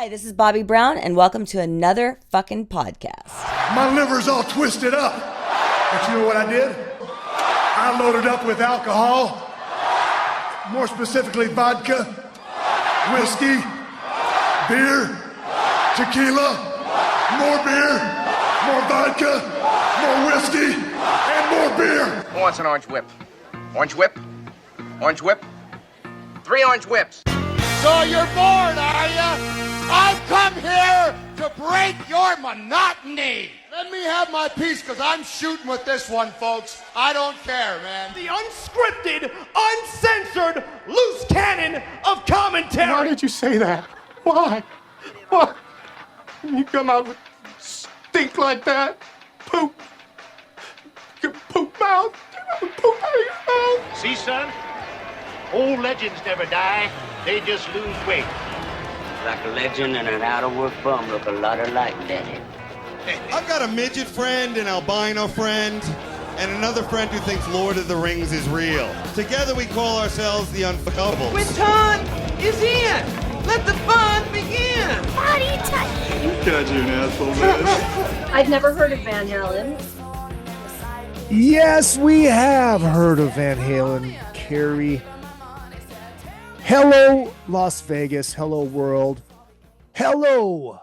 Hi, this is Bobby Brown, and welcome to another fucking podcast. My liver's all twisted up. But you know what I did? I loaded up with alcohol, more specifically vodka, whiskey, beer, tequila, more beer, more vodka, more whiskey, and more beer. Who wants an orange whip? Orange whip? Orange whip? 3 orange whips. So you're bored, are ya? I've come here to break your monotony. Let me have my piece, because I'm shooting with this one, folks. I don't care, man. The unscripted, uncensored, loose cannon of commentary. Why did you say that? Why? What? You come out with stink like that? Poop. Your poop mouth. Poop out of your mouth. See, son? Old legends never die. They just lose weight. Like a legend and an out-of-work bum look a lot alike, Daddy. I've got a midget friend, an albino friend, and another friend who thinks Lord of the Rings is real. Together we call ourselves the Unfuckables. Quinton is in. Let the fun begin. Body touch. God, you're an asshole, man. I've never heard of Van Halen. Yes, we have heard of Van Halen, Carrie. Hello, Las Vegas. Hello, world. Hello,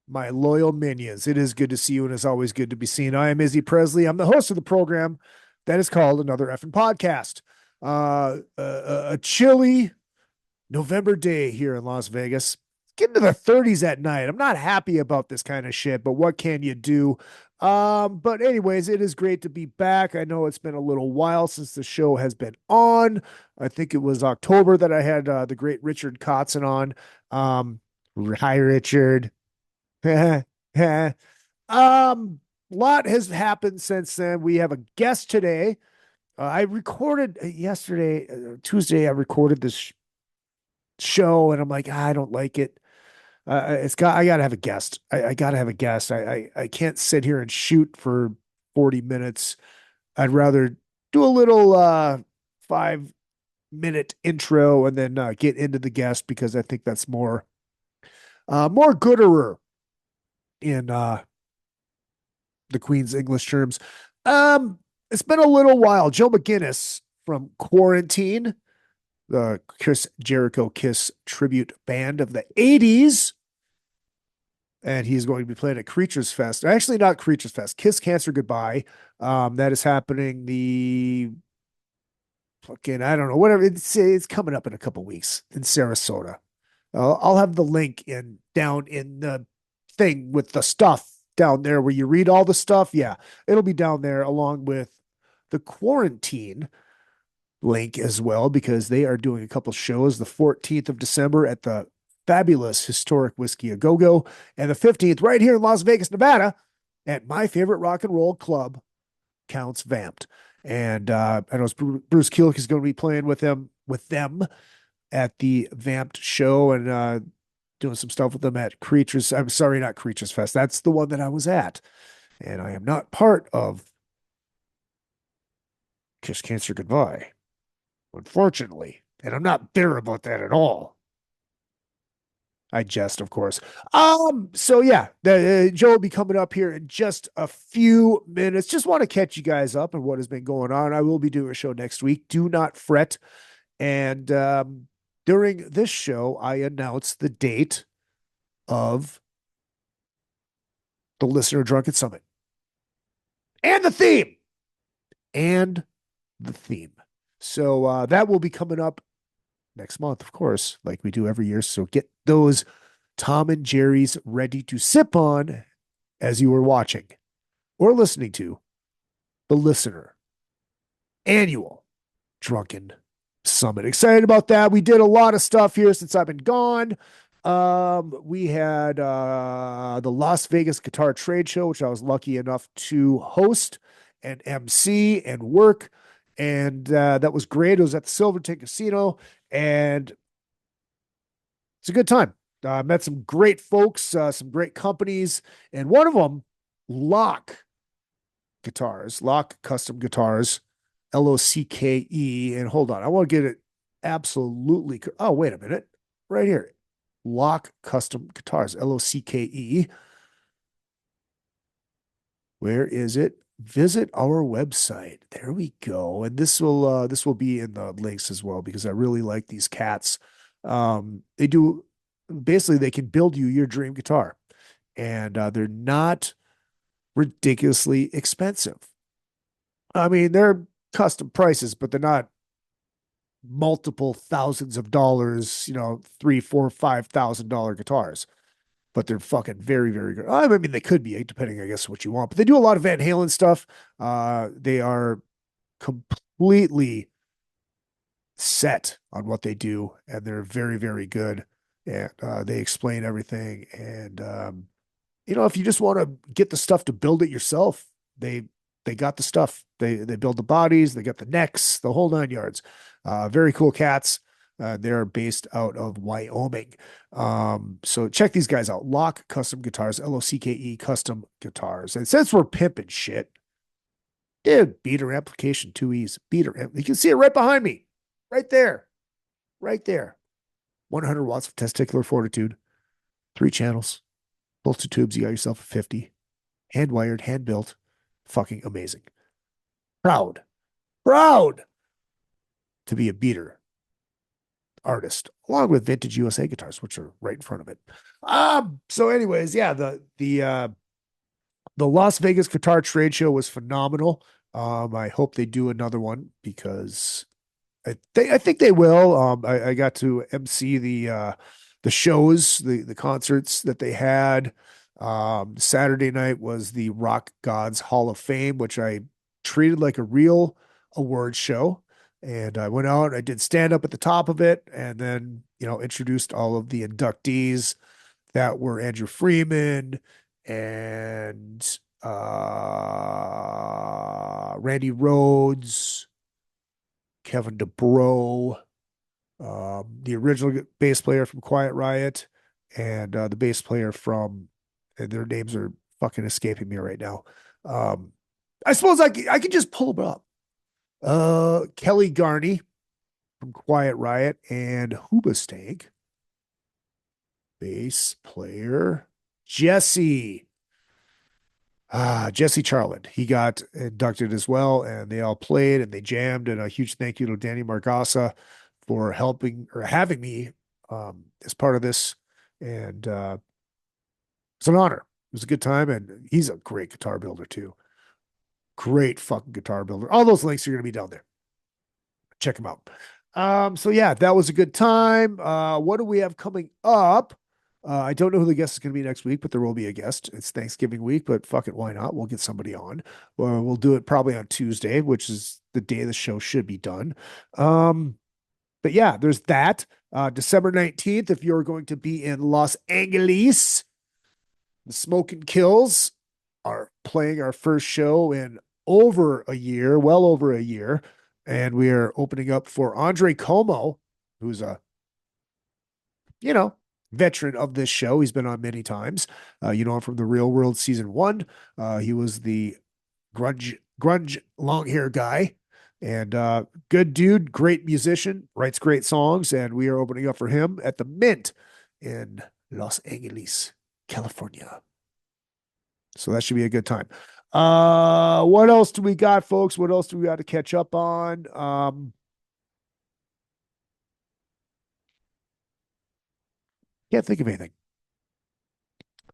my loyal minions. It is good to see you, and it's always good to be seen. I am Izzy Presley. I'm the host of the program that is called Another Effing Podcast. A chilly November day here in Las Vegas. Getting to the 30s at night. I'm not happy about this kind of shit, but what can you do? But anyways, it is great to be back. I know it's been a little while since the show has been on. I think it was October that I had the great Richard Kotzen on. Hi, Richard. Lot has happened since then. We have a guest today. I recorded yesterday, Tuesday. I recorded this show, and I'm like, I don't like it. I gotta have a guest. I gotta have a guest. I can't sit here and shoot for 40 minutes. I'd rather do a little 5-minute intro and then get into the guest, because I think that's more gooder in the Queen's English terms. It's been a little while. Joe Mcginness from Kuarantine, the Chris Jericho Kiss tribute band of the 80s. And he's going to be playing at Creatures Fest. Actually, not Creatures Fest. Kiss Cancer Goodbye. That is happening I don't know, whatever. It's coming up in a couple weeks in Sarasota. I'll have the link down in the thing with the stuff down there where you read all the stuff. Yeah, it'll be down there along with the Kuarantine link as well, because they are doing a couple shows the 14th of December at the fabulous historic Whiskey A Go-Go, and the 15th right here in Las Vegas, Nevada at my favorite rock and roll club, Counts Vamped. And I know Bruce Kulick is going to be playing with them at the Vamped show, and doing some stuff with them at Creatures. I'm sorry, not Creatures Fest. That's the one that I was at. And I am not part of Kiss Cancer Goodbye, unfortunately. And I'm not bitter about that at all. I jest, of course. So yeah, Joe will be coming up here in just a few minutes. Just want to catch you guys up on what has been going on. I will be doing a show next week. Do not fret. And during this show, I announced the date of the Listener Drunken Summit. And the theme. So that will be coming up next month, of course, like we do every year. So get those Tom and Jerry's ready to sip on as you are watching or listening to the Listener Annual Drunken Summit. Excited about that. We did a lot of stuff here since I've been gone. We had the Las Vegas Guitar Trade Show, which I was lucky enough to host and MC and work. And that was great. It was at the Silverton Casino, and it's a good time. Met some great folks, some great companies, and one of them, Lock Custom Guitars, LOCKE. And hold on, I want to get it absolutely. Oh, wait a minute, right here. Lock Custom Guitars, LOCKE. Where is it? Visit our website. There we go. And this will be in the links as well because I really like these cats. They do basically they can build you your dream guitar, and they're not ridiculously expensive. I mean, they're custom prices, but they're not multiple thousands of dollars, $3, $4, $5,000 guitars. But they're fucking very, very good. I mean, they could be, depending, I guess, what you want. But they do a lot of Van Halen stuff. They are completely set on what they do, and they're very, very good. And they explain everything. And if you just want to get the stuff to build it yourself, they got the stuff. They build the bodies, they got the necks, the whole 9 yards. Very cool cats. They're based out of Wyoming. So check these guys out. Lock Custom Guitars, LOCKE Custom Guitars. And since we're pimping shit, dude, beater application, 2 E's. Beater. You can see it right behind me. Right there. Right there. 100 watts of testicular fortitude. 3 channels. Both 2 tubes. You got yourself a 50. Hand wired, hand built. Fucking amazing. Proud to be a beater artist, along with vintage USA guitars, which are right in front of it. So anyways, yeah, the Las Vegas Guitar Trade Show was phenomenal. I hope they do another one because I think they will. I got to MC the shows, the concerts that they had. Saturday night was the Rock Gods Hall of Fame, which I treated like a real award show. And I went out, I did stand up at the top of it, and then, introduced all of the inductees that were Andrew Freeman and Randy Rhoads, Kevin DeBro, the original bass player from Quiet Riot, and the bass player from, and their names are fucking escaping me right now. I suppose I could just pull them up. Kelly Garney from Quiet Riot and Hoobastank. Bass player Jesse Charland. He got inducted as well, and they all played and they jammed. And a huge thank you to Danny Margasa for helping or having me as part of this. And it's an honor. It was a good time, and he's a great guitar builder too. Great fucking guitar builder. All those links are going to be down there. Check them out. So yeah, that was a good time. What do we have coming up? I don't know who the guest is going to be next week, but there will be a guest. It's Thanksgiving week, but fuck it, why not? We'll get somebody on. We'll do it probably on Tuesday, which is the day the show should be done. But yeah, there's that. December 19th, if you're going to be in Los Angeles, the Smoking Kills are playing our first show in over a year, well over a year. And we are opening up for Andre Como, who's a, veteran of this show. He's been on many times. You know him from The Real World Season 1. He was the grunge long hair guy. And good dude, great musician, writes great songs. And we are opening up for him at the Mint in Los Angeles, California. So that should be a good time. What else do we got, folks? What else do we got to catch up on? Can't think of anything.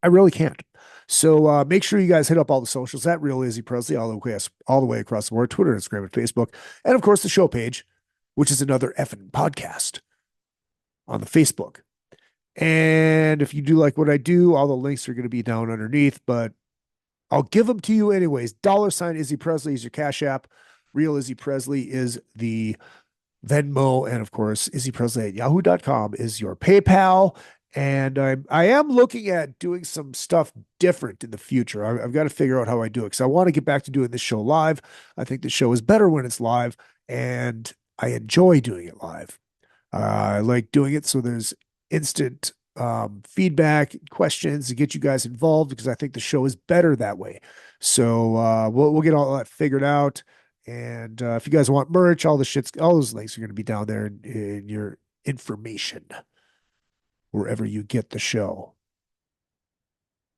I really can't. So make sure you guys hit up all the socials at Real Izzy Presley all the way across the board, Twitter, Instagram, and Facebook. And of course, the show page, which is another effing podcast on the Facebook. And if you do like what I do, all the links are going to be down underneath, but I'll give them to you anyways. $ Izzy Presley is your Cash App. Real Izzy Presley is the Venmo. And of course, izzypresley@yahoo.com is your PayPal. And I am looking at doing some stuff different in the future. I've got to figure out how I do it because I want to get back to doing this show live. I think the show is better when it's live, and I enjoy doing it live. I like doing it so there's instant feedback, questions to get you guys involved because I think the show is better that way. So we'll get all that figured out. And if you guys want merch, all those links are going to be down there in your information. wherever you get the show.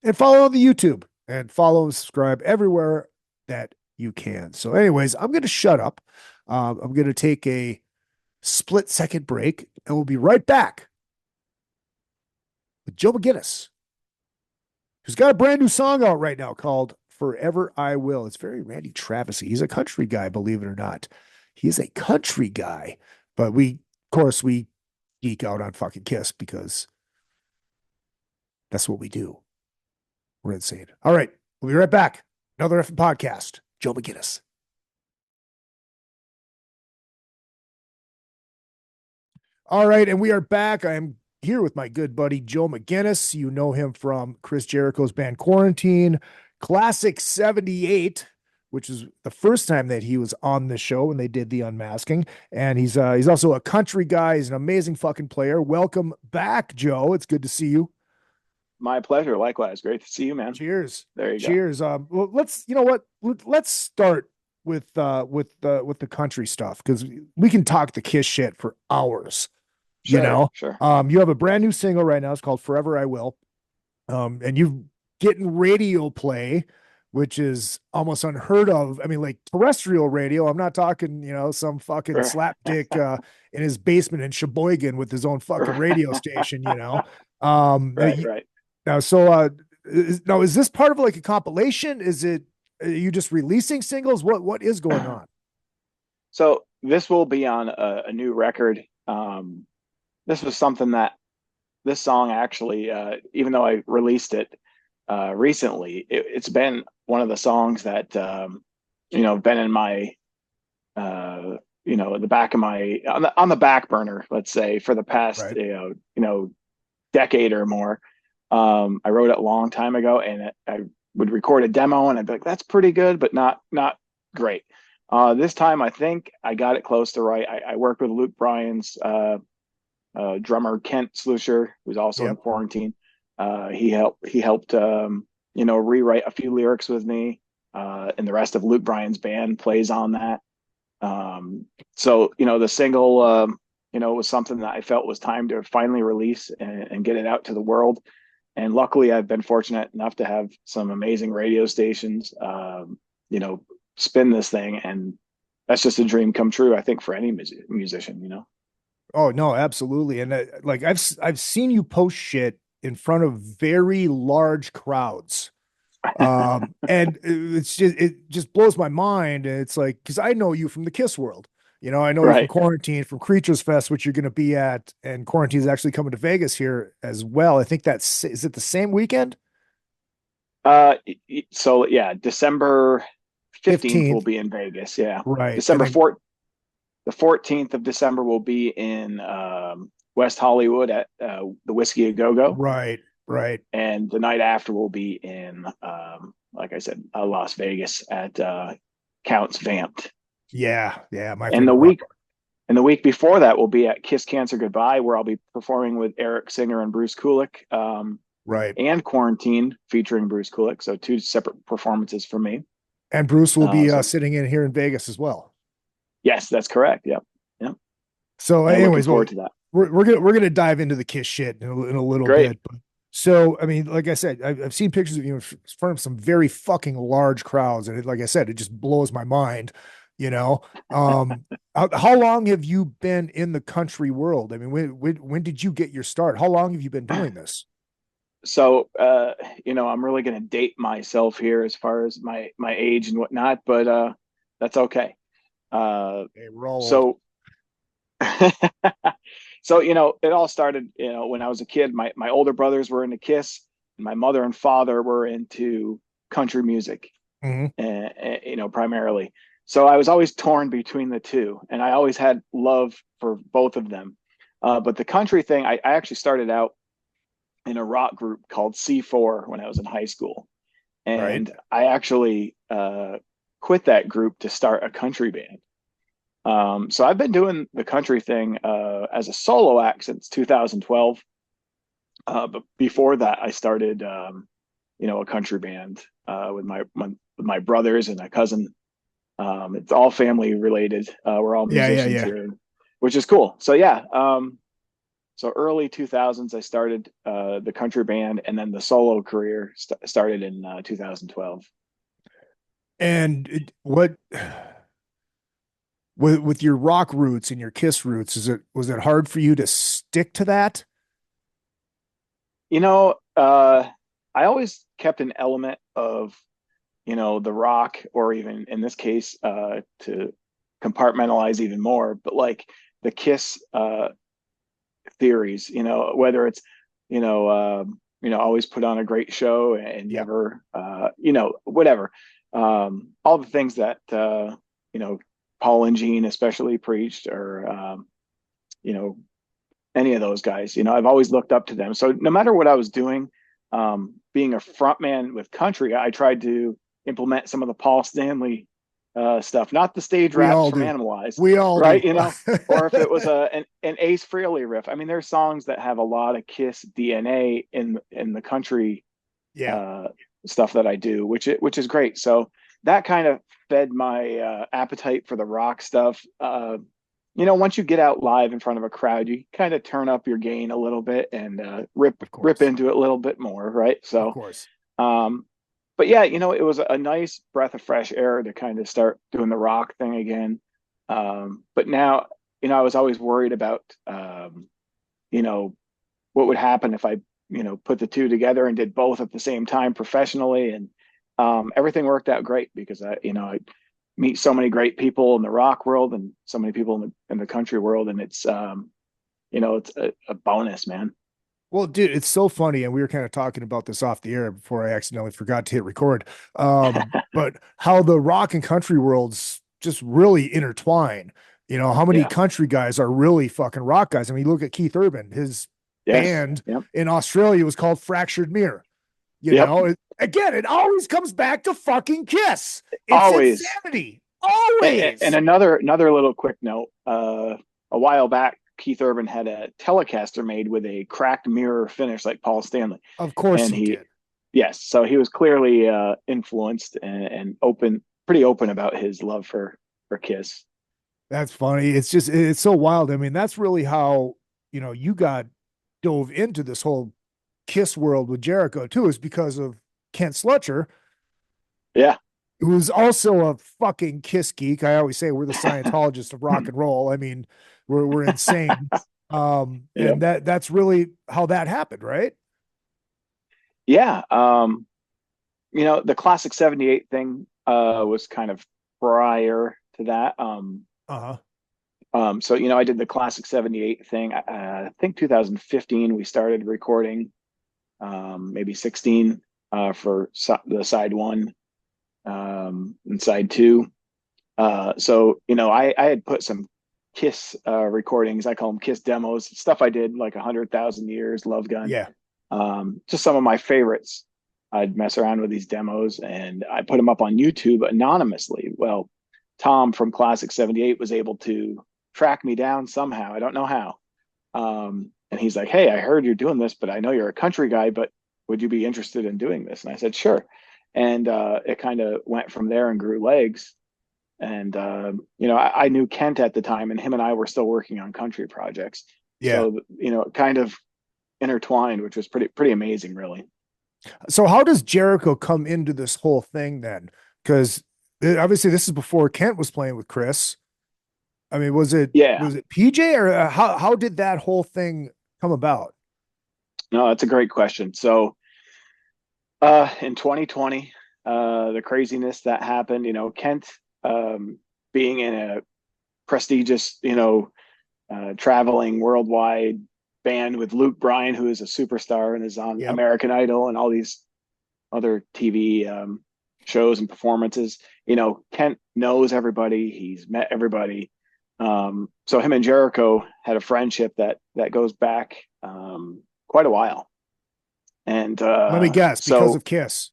And follow on the YouTube and follow and subscribe everywhere that you can. So, anyways, I'm going to shut up. I'm going to take a split-second break, and we'll be right back with Joe Mcginness, who's got a brand new song out right now called Forever I Will. It's very Randy Travisy. He's a country guy, believe it or not. He's a country guy. But we geek out on fucking Kiss because that's what we do. We're insane. All right. We'll be right back. Another effing podcast. Joe Mcginness. All right. And we are back. I am here with my good buddy, Joe Mcginness. You know him from Chris Jericho's band Kuarantine, Klassik 78, which is the first time that he was on the show when they did the Unmasking. And he's also a country guy. He's an amazing fucking player. Welcome back, Joe. It's good to see you. My pleasure. Likewise. Great to see you, man. Cheers. There you go. Cheers. Well, let's start with the country stuff, because we can talk the Kiss shit for hours. Sure. You have a brand new single right now. It's called Forever I Will. And you've getting radio play, which is almost unheard of. I mean, like terrestrial radio. I'm not talking, some fucking slapdick in his basement in Sheboygan with his own fucking radio station, Right. Now, is this part of like a compilation? Are you just releasing singles? What is going on? So this will be on a new record. This was something that this song actually, even though I released it recently, it's been one of the songs that, been in my, the back of my, on the back burner, let's say, for the past, decade or more. I wrote it a long time ago, and I would record a demo and I'd be like, that's pretty good, but not great. This time I think I got it close to right. I worked with Luke Bryan's drummer Kent Slucher, who's also in Kuarantine. He helped rewrite a few lyrics with me, and the rest of Luke Bryan's band plays on that. So the single was something that I felt was time to finally release and get it out to the world. And luckily I've been fortunate enough to have some amazing radio stations spin this thing, and that's just a dream come true, I think, for any musician. Oh no, absolutely. And I've seen you post shit in front of very large crowds. And it just blows my mind. And it's like, because I know you from the Kiss world. I know you from Kuarantine, from Creatures Fest, which you're going to be at, and Kuarantine is actually coming to Vegas here as well. I think is it the same weekend? So yeah, December 15th will be in Vegas. Yeah. Right. December 4th. The 14th of December will be in West Hollywood at the Whiskey A Go Go. Right. And the night after will be in, like I said, Las Vegas at Counts Vamped. Yeah. And the week before that will be at Kiss Cancer Goodbye, where I'll be performing with Eric Singer and Bruce Kulick. Right. And Kuarantine featuring Bruce Kulick. So 2 separate performances for me. And Bruce will be sitting in here in Vegas as well. Yes, that's correct. Yep. So, anyways, forward to that. We're gonna dive into the Kiss shit in a little bit. But, so, I mean, like I said, I've seen pictures of you in front of some very fucking large crowds, and like I said, it just blows my mind. How long have you been in the country world? I mean, when did you get your start? How long have you been doing this? So, I'm really going to date myself here as far as my age and whatnot, but that's okay. So it all started, when I was a kid. My older brothers were into Kiss, and my mother and father were into country music, primarily. So I was always torn between the two, and I always had love for both of them. But the country thing, I actually started out in a rock group called C4 when I was in high school. And I actually quit that group to start a country band. So I've been doing the country thing as a solo act since 2012. But before that, I started, a country band with my brothers and a cousin. It's all family related. We're all musicians here, which is cool. So So early 2000s, I started the country band, and then the solo career started in 2012. And what with your rock roots and your Kiss roots, was it hard for you to stick to that? I always kept an element of, the rock, or even in this case, to compartmentalize even more, but like the Kiss theories, whether it's, always put on a great show and never, whatever. All the things that, Paul and Gene especially preached, or, any of those guys, I've always looked up to them. So no matter what I was doing, being a frontman with country, I tried to implement some of the Paul Stanley stuff, not the stage raps from Animalize. We all right, do. Or if it was an Ace Frehley riff. I mean, there's songs that have a lot of Kiss DNA in the country stuff that I do, which is great. So that kind of fed my appetite for the rock stuff. Once you get out live in front of a crowd, you kind of turn up your gain a little bit and rip into it a little bit more, right? So, of course. But yeah, it was a nice breath of fresh air to kind of start doing the rock thing again. But now, I was always worried about, what would happen if I, put the two together and did both at the same time professionally. And everything worked out great because I meet so many great people in the rock world and so many people in the country world. And it's, it's a bonus, man. Well, dude, it's so funny. And we were kind of talking about this off the air before I accidentally forgot to hit record. But how the rock and country worlds just really intertwine. How many country guys are really fucking rock guys? I mean, you look at Keith Urban, his band in Australia was called Fractured Mirror. Again, it always comes back to fucking Kiss. It's always insanity. Always. And another little quick note, a while back, Keith Urban had a Telecaster made with a cracked mirror finish like Paul Stanley. Of course he did. Yes. So he was clearly influenced and pretty open about his love for Kiss. That's funny. It's so wild. I mean, that's really how, you got dove into this whole Kiss world with Jericho too, is because of Kent Slucher. Yeah. Who's also a fucking Kiss geek. I always say we're the Scientologists of rock and roll. I mean, we're insane. And that's really how that happened, right? Yeah. The Klassik 78 thing was kind of prior to that. So, I did the Klassik 78 thing. I think 2015 we started recording, maybe 16 for the side one and side two. So, I had put some Kiss recordings. I call them Kiss demos, stuff I did like 100,000 Years, Love Gun. Yeah. Just some of my favorites. I'd mess around with these demos and I put them up on YouTube anonymously. Well, Tom from Klassik 78 was able to track me down somehow. I don't know how. And he's like, "Hey, I heard you're doing this, but I know you're a country guy, but would you be interested in doing this?" And I said, "Sure." And it kind of went from there and grew legs. And, I knew Kent at the time, and him and I were still working on country projects. Yeah. So, it kind of intertwined, which was pretty amazing, really. So how does Jericho come into this whole thing then? Because obviously this is before Kent was playing with Chris. I mean, was it PJ, or how did that whole thing come about? No, that's a great question. So in 2020, the craziness that happened, Kent being in a prestigious, traveling worldwide band with Luke Bryan, who is a superstar and is on American Idol and all these other TV shows and performances. Kent knows everybody. He's met everybody. So him and Jericho had a friendship that goes back quite a while. And let me guess, because of Kiss.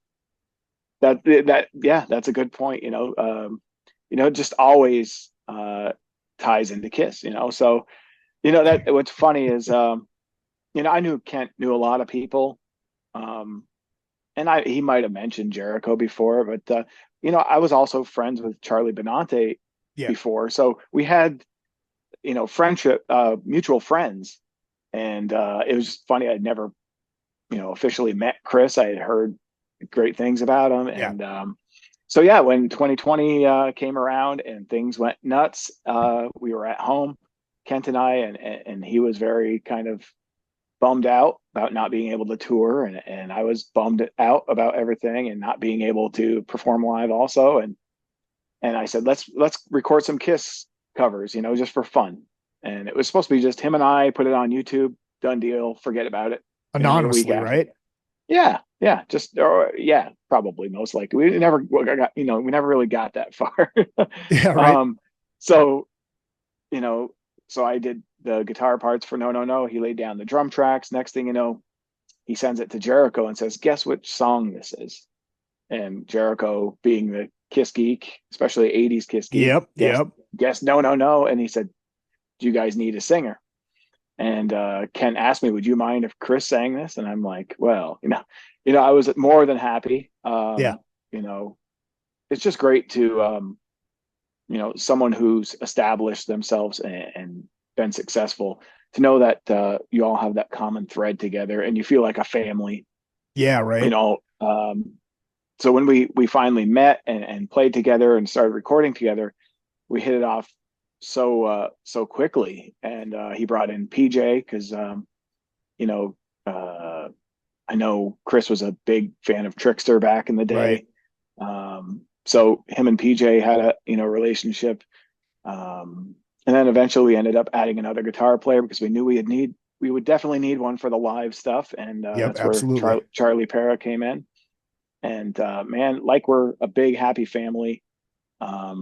That's a good point. Just always ties into Kiss. So that what's funny is I knew Kent knew a lot of people, and he might have mentioned Jericho before, but I was also friends with Charlie Benante before, so we had friendship, mutual friends, And it was funny. I'd never, officially met Chris. I had heard great things about him. Yeah. And so, yeah, when 2020 came around and things went nuts, we were at home, Kent and I, and he was very kind of bummed out about not being able to tour. And I was bummed out about everything and not being able to perform live also. And I said, let's record some Kiss covers, just for fun. And it was supposed to be just him and I, put it on YouTube, done deal, forget about it. Anonymously, right? Yeah. Probably most likely. We never got, we never really got that far. Yeah, right. So I did the guitar parts for No No No. He laid down the drum tracks. Next thing you know, he sends it to Jericho and says, guess which song this is? And Jericho, being the Kiss geek, especially 80s Kiss geek, guess No No No. And he said, do you guys need a singer? And Ken asked me, would you mind if Chris sang this? And I'm like, well, I was more than happy. It's just great to, someone who's established themselves and been successful, to know that you all have that common thread together and you feel like a family. Yeah, right. So when we finally met and played together and started recording together, we hit it off so quickly. And he brought in PJ because I know Chris was a big fan of Trickster back in the day. Right. So him and PJ had a relationship. And then eventually we ended up adding another guitar player because we knew we would definitely need one for the live stuff. And that's where Charlie Para came in. And man, like, we're a big happy family. I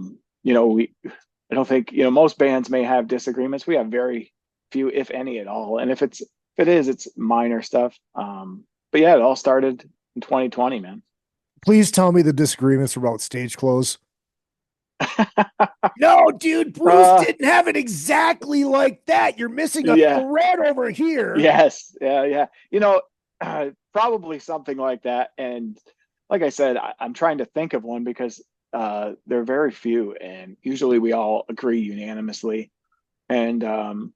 don't think, most bands may have disagreements. We have very few, if any at all. And if it is, it's minor stuff. But yeah, it all started in 2020, man. Please tell me the disagreements were about stage clothes. No, dude, Bruce didn't have it exactly like that. You're missing a thread over here. Yes. Yeah. Probably something like that. And like I said, I'm trying to think of one because there are very few, and usually we all agree unanimously, and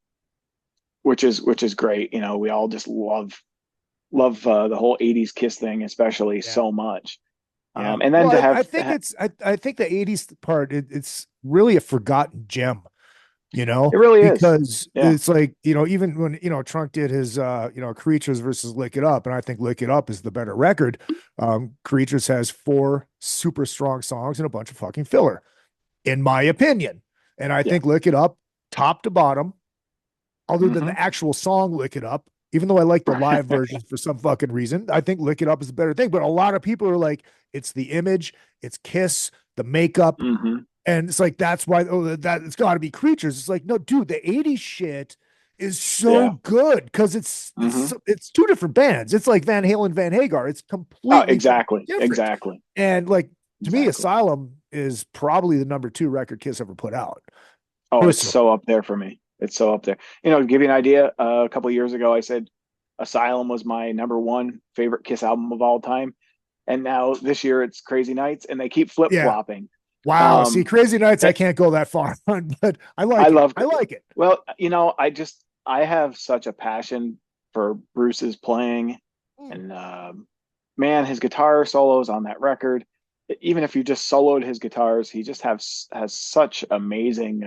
which is great. We all just love the whole 80s Kiss thing, especially so much. And then I think the 80s part, it's really a forgotten gem. It really is, because it's like, even when, Trunk did his, Creatures versus Lick It Up. And I think Lick It Up is the better record. Creatures has 4 super strong songs and a bunch of fucking filler, in my opinion. And I think Lick It Up, top to bottom, other than the actual song Lick It Up, even though I like the live version for some fucking reason, I think Lick It Up is a better thing. But a lot of people are like, it's the image, it's Kiss, the makeup. And it's like, that's why that it's got to be Creatures. It's like, no, dude, the 80s shit is so good because it's 2 different bands. It's like Van Halen, Van Hagar. It's completely exactly. And like, to me, Asylum is probably the number 2 record Kiss ever put out. Oh, it's so up there for me. It's so up there. To give you an idea, a couple of years ago, I said Asylum was my number 1 favorite Kiss album of all time. And now this year it's Crazy Nights, and they keep flip-flopping. Wow. See, Crazy Nights, I can't go that far on, but I like it. Well, I have such a passion for Bruce's playing, and man, his guitar solos on that record, even if you just soloed his guitars, he just has such amazing,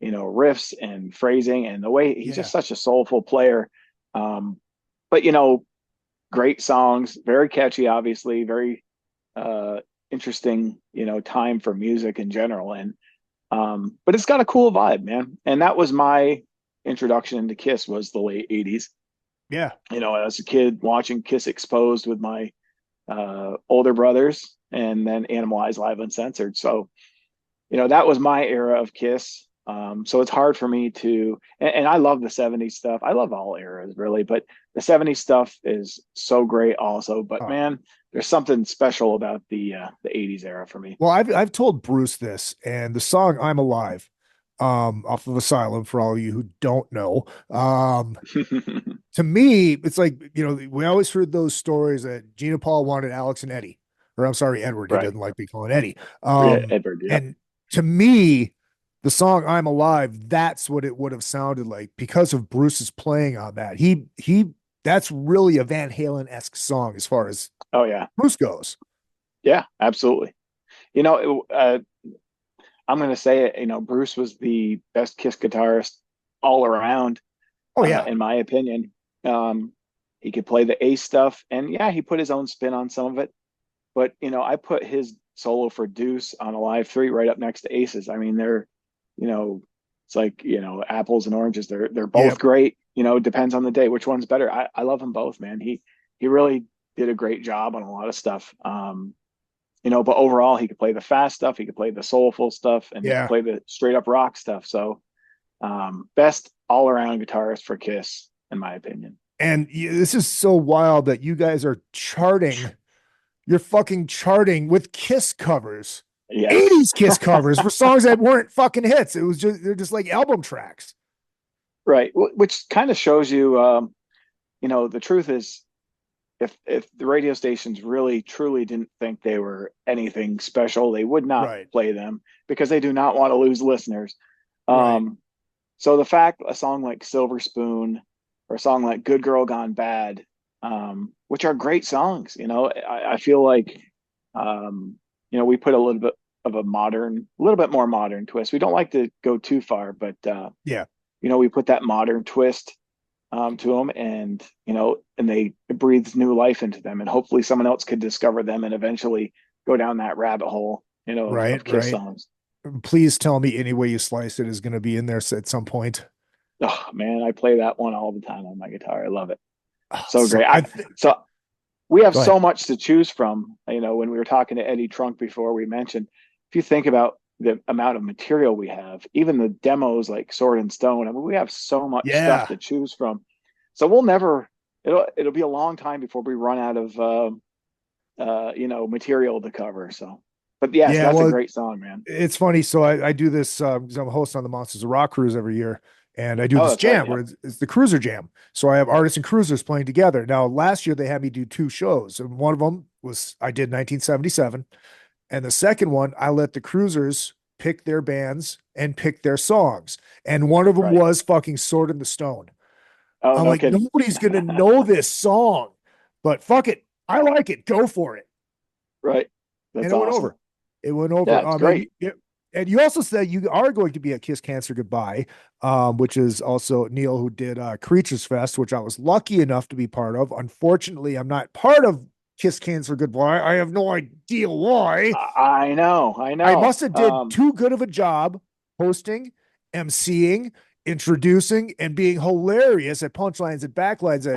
riffs and phrasing, and the way he's just such a soulful player. But great songs, very catchy, obviously, very interesting, time for music in general. And but it's got a cool vibe, man. And that was my introduction into Kiss, was the late 80s. Yeah. As a kid watching Kiss Exposed with my older brothers, and then Animalized Live Uncensored. So, that was my era of Kiss. So it's hard for me to, and I love the 70s stuff. I love all eras really, but the 70s stuff is so great also. But man, there's something special about the 80s era for me. Well, I've told Bruce this, and the song "I'm Alive" off of Asylum, for all of you who don't know, to me, it's like, we always heard those stories that Gina Paul wanted Alex and Eddie, or I'm sorry, Edward. He didn't like being called Eddie. Edward, and to me, the song "I'm Alive," that's what it would have sounded like because of Bruce's playing on that. That's really a Van Halen-esque song as far as Oh yeah, Bruce goes. yeah, absolutely. I'm going to say it. Bruce was the best Kiss guitarist all around. Oh yeah, in my opinion. He could play the Ace stuff, and yeah, he put his own spin on some of it. But I put his solo for Deuce on Alive 3 right up next to Ace's. I mean, they're, it's like apples and oranges. They're both great. Depends on the day which one's better. I love them both, man. He really did a great job on a lot of stuff. But overall, he could play the fast stuff, he could play the soulful stuff, and he could play the straight up rock stuff. So, best all around guitarist for Kiss, in my opinion. And this is so wild that you guys are charting. You're fucking charting with Kiss covers. Yes. 80s Kiss covers for songs that weren't fucking hits. They're just like album tracks. Right. Which kind of shows you, the truth is, if the radio stations really truly didn't think they were anything special, they would not play them because they do not want to lose listeners. So the fact a song like Silver Spoon or a song like Good Girl Gone Bad, which are great songs, I feel like, we put a little bit more modern twist. We don't like to go too far, but we put that modern twist to them, and it breathes new life into them, and hopefully someone else could discover them and eventually go down that rabbit hole, of Kiss songs. Please tell me Any Way You Slice It is going to be in there at some point. Oh man, I play that one all the time on my guitar. I love it. So great. So we have so much to choose from. When we were talking to Eddie Trunk before, we mentioned, if you think about the amount of material we have, even the demos like Sword and Stone, I mean, we have so much stuff to choose from. So it'll be a long time before we run out of material to cover. So, but that's a great song, man. It's funny. So I do this because I'm a host on the Monsters of Rock cruise every year, and I do this jam where it's the cruiser jam. So I have artists and cruisers playing together. Now last year they had me do 2 shows, and one of them was I did 1977. And the second one, I let the cruisers pick their bands and pick their songs. And one of them was fucking Sword in the Stone. Oh, I'm like, nobody's going to know this song, but fuck it. I like it. Go for it. Right. That's and it went over. It went over. Yeah, great. And you also said you are going to be at Kiss Cancer Goodbye, which is also Neil, who did Creatures Fest, which I was lucky enough to be part of. Unfortunately, I'm not part of Kiss Cancer Goodbye. I have no idea why. I know. I must have did too good of a job hosting, emceeing, introducing, and being hilarious at punchlines and backlines.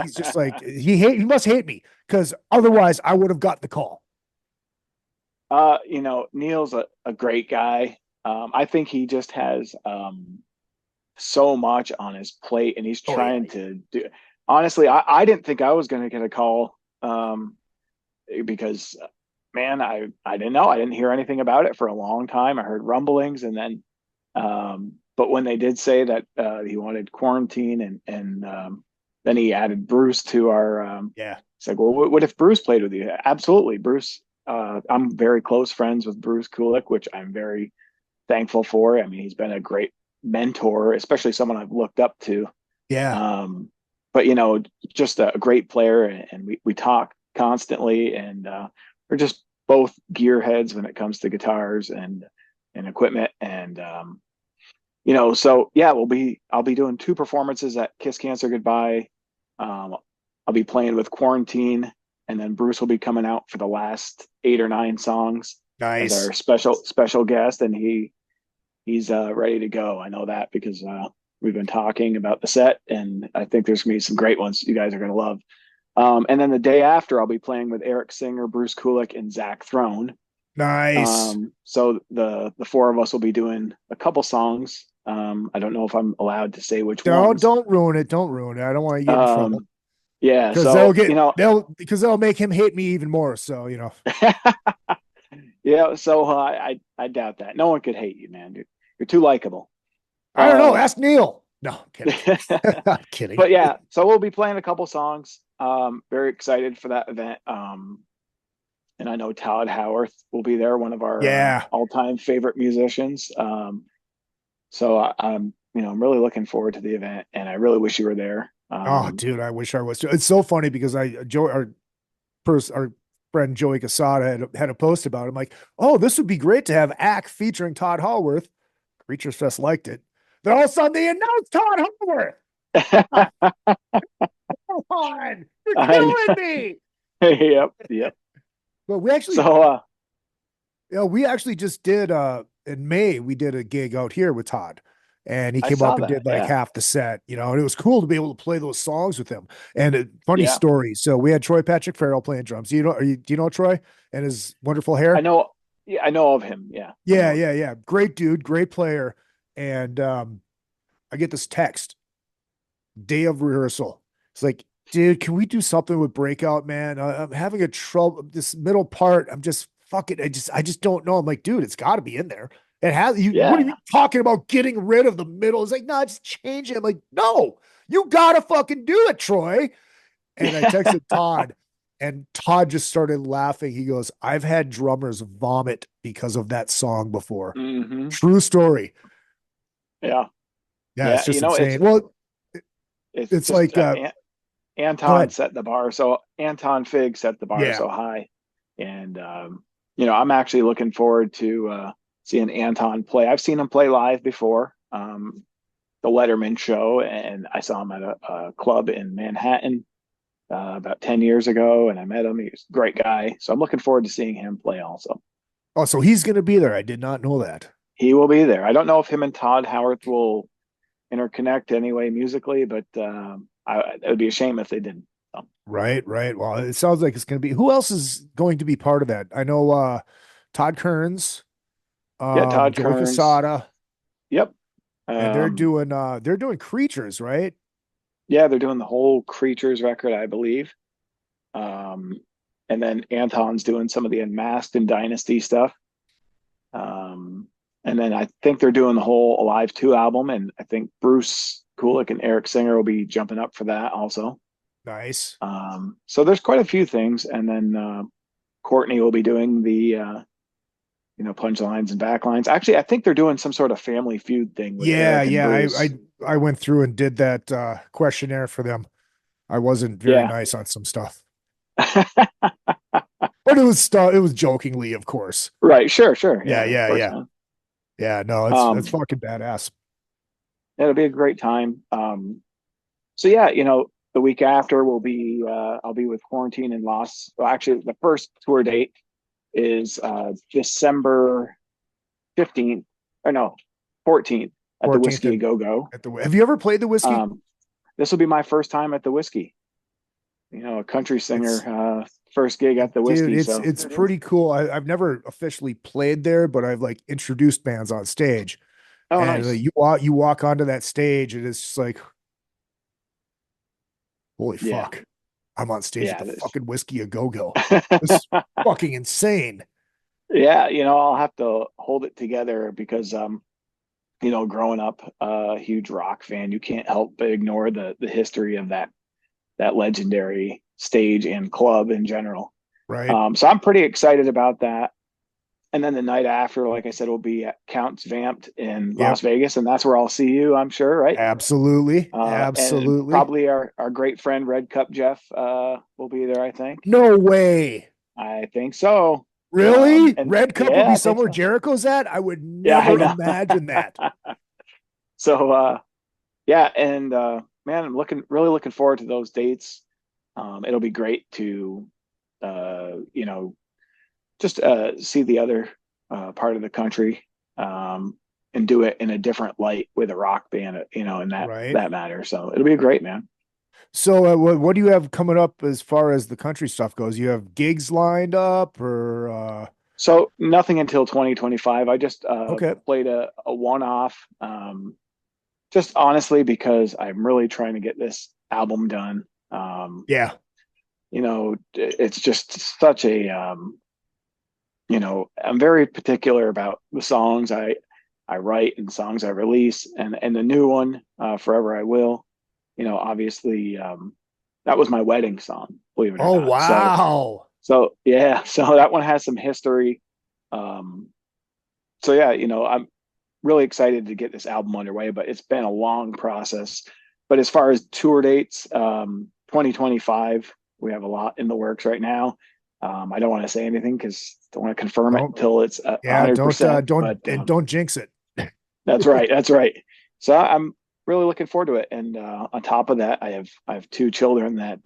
He's just like, he must hate me, because otherwise I would have got the call. Neil's a great guy. I think he just has so much on his plate, and he's trying to do. Honestly, I didn't think I was going to get a call because, man, I didn't know. I didn't hear anything about it for a long time. I heard rumblings, and then but when they did say that he wanted Kuarantine, and then he added Bruce to our it's like, well, what if Bruce played with you? Absolutely, Bruce. I'm very close friends with Bruce Kulick, which I'm very thankful for. I mean, he's been a great mentor, especially someone I've looked up to. Yeah. But just a great player, and we talk constantly, and we're just both gearheads when it comes to guitars and equipment, and so yeah, I'll be doing 2 performances at Kiss Cancer Goodbye. I'll be playing with Kuarantine, and then Bruce will be coming out for the last 8 or 9 songs. Nice. As our special guest, and he's ready to go. I know that because we've been talking about the set, and I think there's gonna be some great ones you guys are gonna love. And then the day after, I'll be playing with Eric Singer, Bruce Kulick, and Zach Throne. Nice. So the 4 of us will be doing a couple songs. I don't know if I'm allowed to say which ones. Don't ruin it. Don't ruin it. I don't want to get in trouble. Yeah, because they'll make him hate me even more. So yeah. So I doubt that. No one could hate you, man. You're too likable. I don't know. Ask Neil. No, I'm kidding. I'm kidding. But yeah, so we'll be playing a couple songs. Very excited for that event. And I know Todd Howarth will be there, one of our Yeah. all-time favorite musicians. So I'm I'm really looking forward to the event, and I really wish you were there. Oh, dude, I wish I was too. It's so funny because our friend Joey Casada had a post about it. I'm like, oh, this would be great to have ACK featuring Todd Haworth. Creatures Fest liked it. Then all of a sudden they announced Todd Haworth. Come on, you're killing me. Yep. But we actually, we actually just did in May. We did a gig out here with Todd, and he came up and did like half the set, and it was cool to be able to play those songs with him. And a funny story. So we had Troy Patrick Farrell playing drums. Do you know Troy and his wonderful hair? I know. Yeah, I know of him. Yeah. Yeah. Great dude, great player. And I get this text day of rehearsal. It's like, dude, can we do something with Breakout, man? I'm having a trouble. This middle part, I'm just fucking. I just don't know. I'm like, dude, it's got to be in there. It has. What are you talking about? Getting rid of the middle? It's like, no, just change it. I'm like, no, you gotta fucking do it, Troy. And I texted Todd, and Todd just started laughing. He goes, "I've had drummers vomit because of that song before. Mm-hmm. True story." Yeah, it's just insane. It's like Anton set the bar. So Anton Fig set the bar so high. And, I'm actually looking forward to seeing Anton play. I've seen him play live before, the Letterman show, and I saw him at a club in Manhattan about 10 years ago, and I met him. He's a great guy. So I'm looking forward to seeing him play also. Oh, so he's going to be there. I did not know that. He will be there. I don't know if him and Todd Howarth will interconnect anyway musically, but it would be a shame if they didn't. So. Right. Well, it sounds like it's going to be. Who else is going to be part of that? I know Todd Kearns. Todd Joey Kearns. Casada. Yep. And they're doing Creatures, right? Yeah, they're doing the whole Creatures record, I believe. And then Anton's doing some of the Unmasked and Dynasty stuff. And then I think they're doing the whole Alive 2 album, and I think Bruce Kulick and Eric Singer will be jumping up for that also. Nice. So there's quite a few things, and then Courtney will be doing the punchlines and backlines. Actually, I think they're doing some sort of Family Feud thing. With I went through and did that questionnaire for them. I wasn't very nice on some stuff. But it was jokingly, of course. Right. Sure. Yeah. Yeah, no, it's fucking badass. It'll be a great time. So yeah, the week after I'll be with Kuarantine and Lost. Well, actually, the first tour date is December 15th, or no, 14th at the Whiskey A Go Go. Have you ever played the Whiskey? This will be my first time at the Whiskey. A country singer, first gig at the Whiskey. Dude, it's pretty cool. I've never officially played there, but I've like introduced bands on stage. Oh, and nice. You walk onto that stage, and it's just like, holy fuck! I'm on stage at the fucking Whiskey A Go Go. It's fucking insane. Yeah, I'll have to hold it together because growing up a huge rock fan, you can't help but ignore the history of that legendary stage and club in general. Right. So I'm pretty excited about that. And then the night after, like I said, we'll be at Counts Vamped in Las Vegas, and that's where I'll see you, I'm sure, right? Absolutely. And probably our great friend Red Cup Jeff will be there, I think. No way. I think so. Really? Red Cup will be somewhere Jericho's at? I would never imagine that. So and man, I'm really looking forward to those dates. It'll be great to just see the other part of the country and do it in a different light with a rock band, in that matter. So it'll be great, man. So what do you have coming up as far as the country stuff goes? You have gigs lined up or? So nothing until 2025. I just played a one-off, just honestly because I'm really trying to get this album done. It's just such a I'm very particular about the songs I write and songs I release, and the new one, Forever I Will, obviously that was my wedding song, believe it or not. Wow. So yeah, so that one has some history. So yeah, I'm really excited to get this album underway, but it's been a long process. But as far as tour dates, 2025, we have a lot in the works right now. I don't want to say anything because I don't want to confirm it until it's 100%. Don't jinx it. That's right. That's right. So I'm really looking forward to it. And on top of that, I have two children that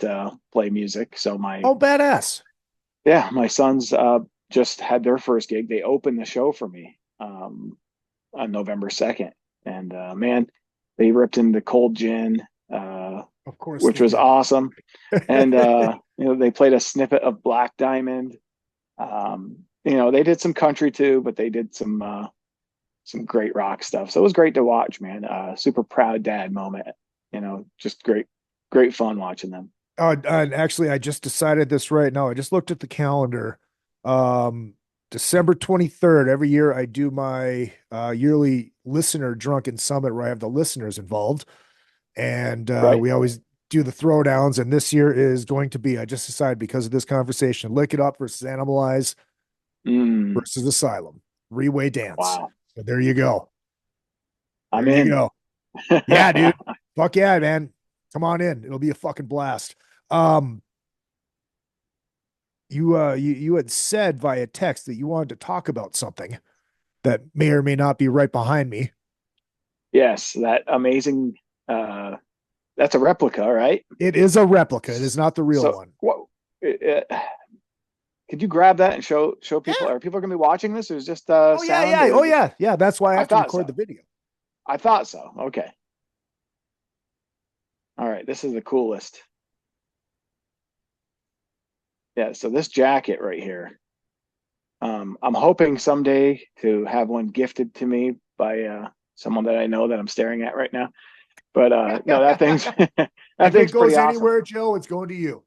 play music. So badass. Yeah, my sons just had their first gig. They opened the show for me on November 2nd, and man, they ripped into Cold Gin, of course, which was awesome. And they played a snippet of Black Diamond. They did some country too, but they did some great rock stuff. So it was great to watch, man. Super proud dad moment. Just great fun watching them. And actually, I just decided this right now. I just looked at the calendar. December 23rd, every year I do my yearly listener drunken summit where I have the listeners involved. And we always do the throwdowns. And this year is going to be, I just decided because of this conversation, Lick It Up versus Animalize versus Asylum. Three-way dance. Wow. So there you go. I'm in. You go. Yeah, dude. Fuck yeah, man. Come on in. It'll be a fucking blast. You had said via text that you wanted to talk about something that may or may not be right behind me. Yes, that amazing. That's a replica, right? It is a replica. It is not the real one. What? Could you grab that and show people? Yeah. Are people going to be watching this? Or is just sound? Yeah. That's why I have to record the video. I thought so. Okay. All right, this is the coolest. Yeah, so this jacket right here, I'm hoping someday to have one gifted to me by someone that I know that I'm staring at right now. But no, that thing's if it goes anywhere, awesome. Joe, it's going to you.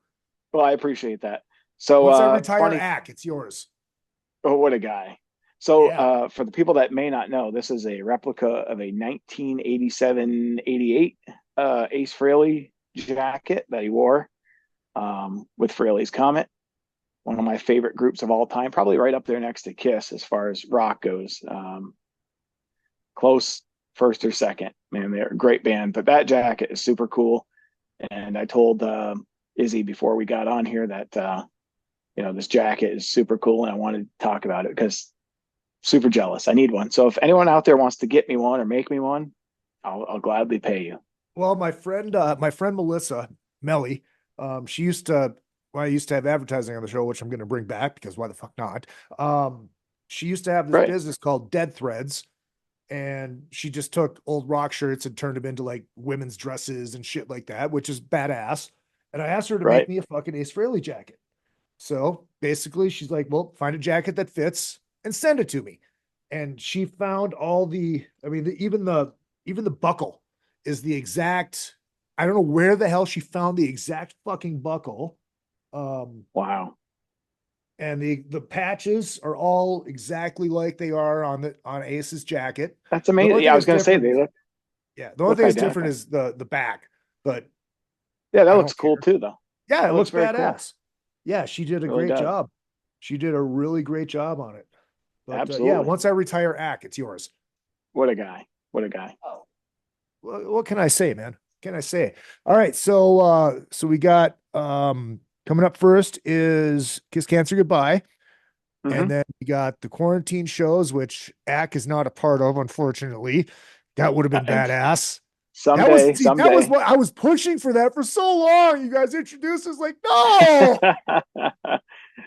Well, I appreciate that. So once I retire, Ack, it's yours. Oh, what a guy! So for the people that may not know, this is a replica of a 1987-88 Ace Frehley jacket that he wore with Frehley's Comet. One of my favorite groups of all time, probably right up there next to Kiss as far as rock goes. Close first or second. Man, they're a great band, but that jacket is super cool. And I told Izzy before we got on here that this jacket is super cool, and I wanted to talk about it because super jealous. I need one. So if anyone out there wants to get me one or make me one, I'll gladly pay you. Well, my friend Melissa Melly, she used to. Well, I used to have advertising on the show, which I'm going to bring back because why the fuck not? She used to have this business called Dead Threads, and she just took old rock shirts and turned them into like women's dresses and shit like that, which is badass. And I asked her to make me a fucking Ace Frehley jacket. So basically, she's like, "Well, find a jacket that fits and send it to me." And she found all the, even the buckle is the exact. I don't know where the hell she found the exact fucking buckle. Wow. And the patches are all exactly like they are on Ace's jacket. That's amazing. Yeah, I was going to say they look. Yeah, the only thing that's different is the back, but yeah, that looks cool too, though. Yeah, it looks badass. Cool. Yeah, she did a great job. She did a really great job on it. But, absolutely. Yeah, once I retire, Ack, it's yours. What a guy! What a guy! Oh, what can I say, man? Can I say? All right, so we got coming up first is Kiss Cancer Goodbye. Mm-hmm. And then we got the quarantine shows, which Ack is not a part of, unfortunately. That would have been badass. Someday. That was what I was pushing for that for so long. You guys introduced us like, no.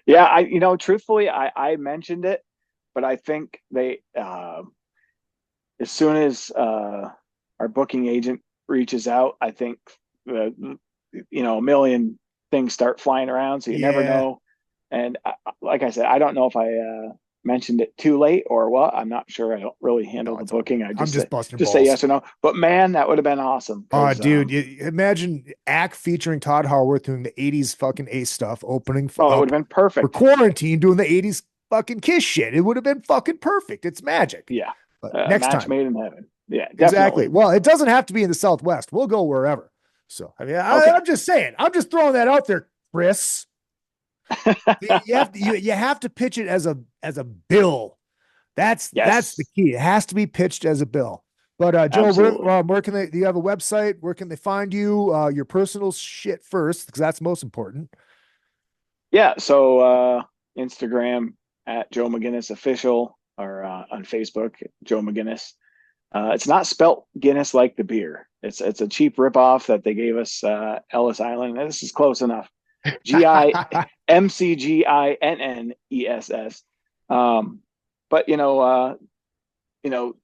Yeah, truthfully, I mentioned it, but I think they as soon as our booking agent reaches out, I think a million things start flying around, so you never know. And like I said, I don't know if I mentioned it too late or what. I'm not sure. I don't really handle the booking. I'm just busting balls. Say yes or no. But man, that would have been awesome. Oh, dude, imagine Ack featuring Todd Harworth doing the 80s fucking Ace stuff, opening. Oh, it would have been perfect. For Quarantine, doing the 80s fucking Kiss shit. It would have been fucking perfect. It's magic. Yeah. But next match time. Made in heaven. Yeah, definitely. Exactly. Well, it doesn't have to be in the Southwest. We'll go wherever. So, I'm just saying. I'm just throwing that out there, Chris. You have to pitch it as a bill. That's the key. It has to be pitched as a bill. But Joe, where can they? Do you have a website? Where can they find you? Your personal shit first, because that's most important. Yeah. So Instagram at Joe Mcginness Official, or on Facebook, Joe Mcginness. It's not spelt Guinness like the beer. It's a cheap ripoff that they gave us, Ellis Island. This is close enough. GIMCGINNESS. But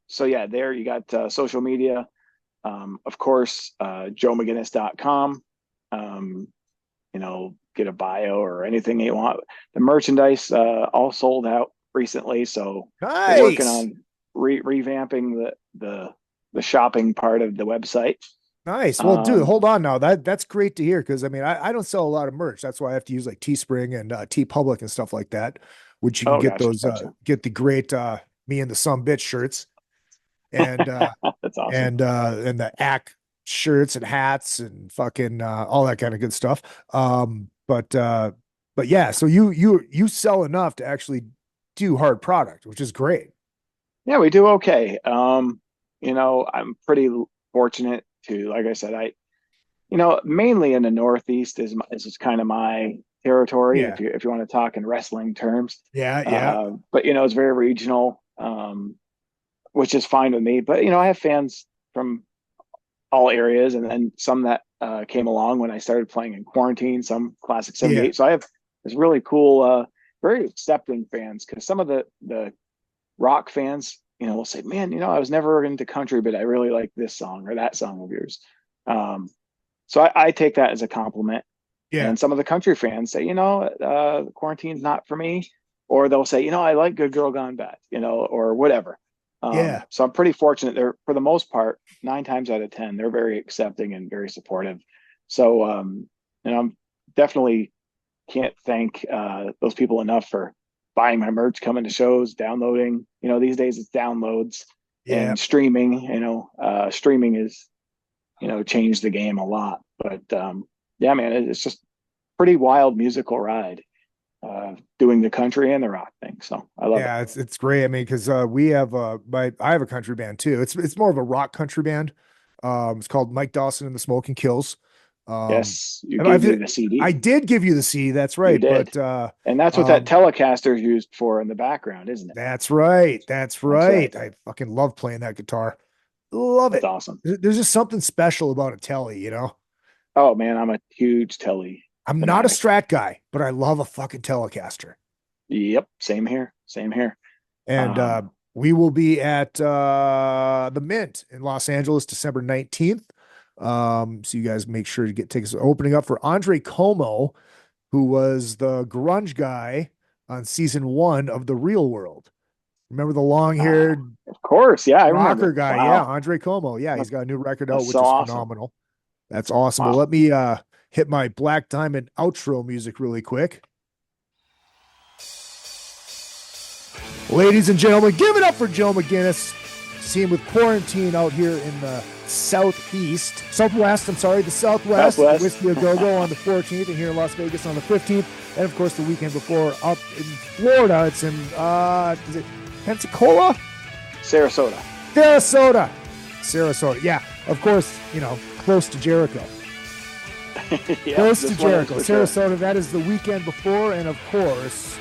so yeah, there you got social media. Of course, joemcginnis.com. Get a bio or anything you want. The merchandise all sold out recently, so nice. We're working on revamping the shopping part of the website. Nice. Well, dude, hold on now. That's great to hear, because I mean, I don't sell a lot of merch. That's why I have to use like Teespring and TeePublic and stuff like that, which you can get get the great me and the some bitch shirts, and that's awesome. And the ACK shirts and hats and fucking all that kind of good stuff. But yeah, so you sell enough to actually do hard product, which is great. Yeah, we do okay. I'm pretty fortunate to, like I said, mainly in the Northeast is kind of my territory. Yeah. If you want to talk in wrestling terms. Yeah. But it's very regional, which is fine with me. But I have fans from all areas, and then some that came along when I started playing in Kuarantine, some Classic 78. Yeah. So I have this really cool, very accepting fans, because some of the rock fans, will say, man, I was never into country, but I really like this song or that song of yours. So I take that as a compliment. Yeah. And some of the country fans say, Quarantine's not for me. Or they'll say, I like Good Girl Gone Bad, or whatever. Yeah. So I'm pretty fortunate. They're, for the most part, 9 times out of 10, they're very accepting and very supportive. So, I'm definitely can't thank those people enough for buying my merch, coming to shows, downloading. These days it's downloads and streaming. Streaming is, changed the game a lot. But yeah, man, it's just pretty wild musical ride. Doing the country and the rock thing, so I love it. Yeah, it's great. I mean, because we have I have a country band too. It's more of a rock country band. It's called Mike Dawson and the Smoking Kills. Yes, you gave me the CD. I did give you the CD. That's right. But and that's what that Telecaster is used for in the background, isn't it? That's right. That's right. I fucking love playing that guitar. Love it. It's awesome. There's just something special about a Telly, Oh man, I'm a huge Telly. I'm not a Strat guy, but I love a fucking Telecaster. Yep, same here. And we will be at the Mint in Los Angeles, December 19th. So you guys make sure to get tickets. Opening up for Andre Como, who was the grunge guy on season 1 of The Real World. Remember the long-haired, of course, yeah, I rocker remember. guy. Wow. Yeah, Andre Como. Yeah, he's got a new record out, which is awesome. phenomenal. That's awesome. Wow. Well, let me hit my Black Diamond outro music really quick. Ladies and gentlemen, give it up for Joe Mcginness. See him with Quarantine out here in the southwest, the Southwest. Whiskey A Go-Go on the 14th, and here in Las Vegas on the 15th. And of course, the weekend before up in Florida, it's in, is it Pensacola? Sarasota. Yeah, of course, close to Jericho. Yeah, close to Jericho. Sarasota, sure. That is the weekend before, and of course,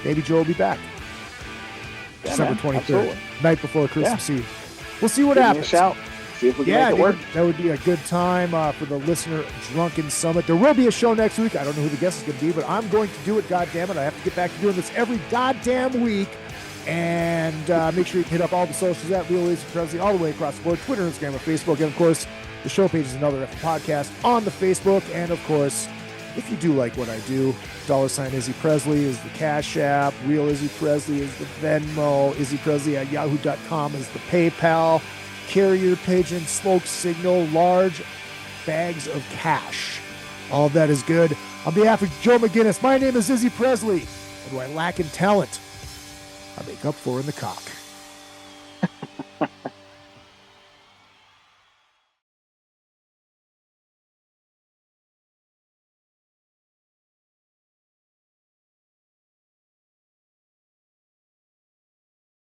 maybe Joe will be back. Yeah, December 23rd, night before Christmas Eve. We'll see what happens. Shout. See if we can make it work. That would be a good time for the Listener Drunken Summit. There will be a show next week. I don't know who the guest is going to be, but I'm going to do it, goddammit. I have to get back to doing this every goddamn week. And make sure you can hit up all the socials at Real Izzy Presley all the way across the board, Twitter, Instagram, and Facebook. And, of course, the show page is Another Afp Podcast on the Facebook. And, of course, if you do like what I do, $ Izzy Presley is the Cash App. Real Izzy Presley is the Venmo. Izzy Presley at yahoo.com is the PayPal. Carrier Pigeon, Smoke Signal, large bags of cash. All of that is good. On behalf of Joe Mcginness, my name is Izzy Presley. What do I lack in talent? I make up for in the cock.